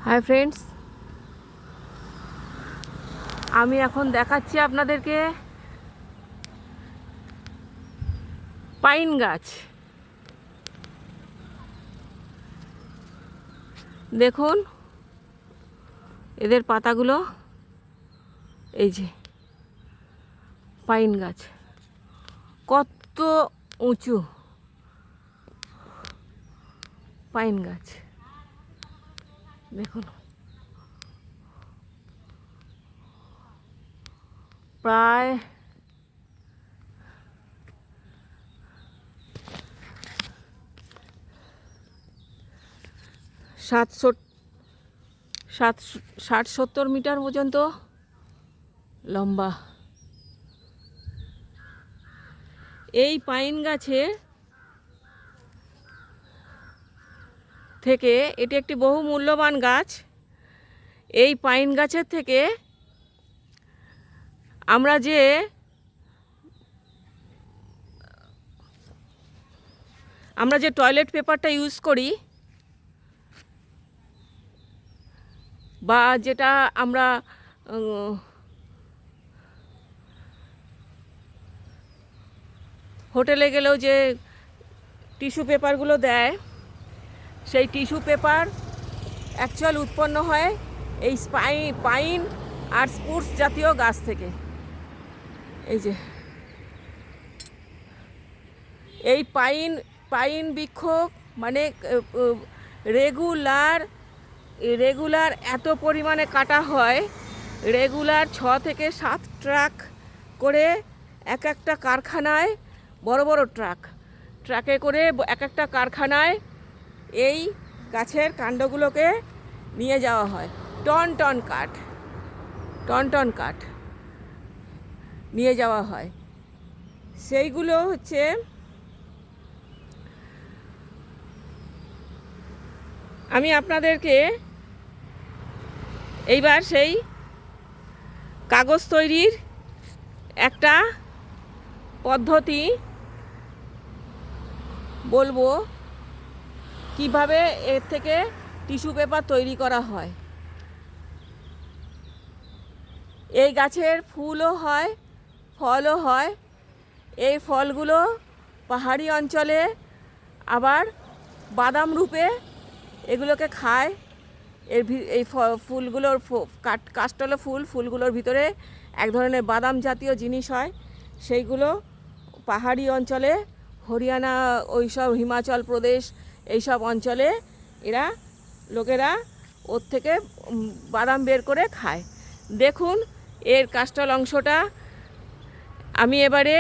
Hi friends, আমি এখন দেখাচ্ছি আপনাদেরকে পাইন গাছ। দেখুন এদের পাতাগুলো, এই যে পাইন গাছ কত উঁচু। পাইন গাছ দেখুন, প্রায় 60-70 মিটার পর্যন্ত লম্বা। এই পাইন গাছে থেকে, এটি একটি বহু মূল্যবান গাছ। এই পাইন গাছের থেকে আমরা যে টয়লেট পেপারটা ইউজ করি, বা যেটা আমরা হোটেলে গেলেও যে টিস্যু পেপারগুলো দেয়, সেই টিস্যু পেপার অ্যাকচুয়াল উৎপন্ন হয় এই পাইন আর স্পুটস জাতীয় গাছ থেকে। এই যে এই পাইন বৃক্ষ মানে রেগুলার এত পরিমাণে কাটা হয়, রেগুলার 6 থেকে 7 ট্রাক করে এক একটা কারখানায়, বড় বড় ট্রাকে করে এক একটা কারখানায় এই গাছের কাণ্ডগুলোকে নিয়ে যাওয়া হয়। টন টন কাঠ নিয়ে যাওয়া হয়। সেইগুলো হচ্ছে আমি আপনাদেরকে এইবার সেই কাগজ তৈরির একটা পদ্ধতি বলবো, কিভাবে এর থেকে টিস্যু পেপার তৈরি করা হয়। এই গাছের ফুলও হয়, ফলও হয়। এই ফলগুলো পাহাড়ি অঞ্চলে আবার বাদাম রূপে এগুলোকে খায়। এই ফুলগুলোর কাস্টল ফুলগুলোর ভিতরে এক ধরনের বাদাম জাতীয় জিনিস হয়। সেইগুলো পাহাড়ি অঞ্চলে, হরিয়ানা, ওইসব হিমাচল প্রদেশ, এইসব অঞ্চলে লোকেরা ওর থেকে বাদাম বের করে খায়। দেখুন এর কাস্টল অংশটা। আমি এবারে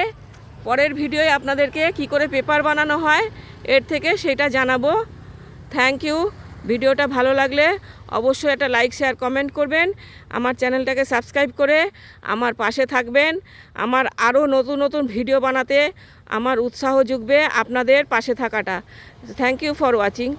পরের ভিডিওয় আপনাদেরকে কি করে পেপার বানানো হয় এর থেকে সেটা জানাবো। Thank you. ভিডিওটা ভালো লাগলে অবশ্যই একটা লাইক, শেয়ার, কমেন্ট করবেন। আমার চ্যানেলটাকে সাবস্ক্রাইব করে আমার পাশে থাকবেন। আমার আরও নতুন ভিডিও বানাতে আমার উৎসাহ জুগবে আপনাদের পাশে থাকাটা। Thank you for watching.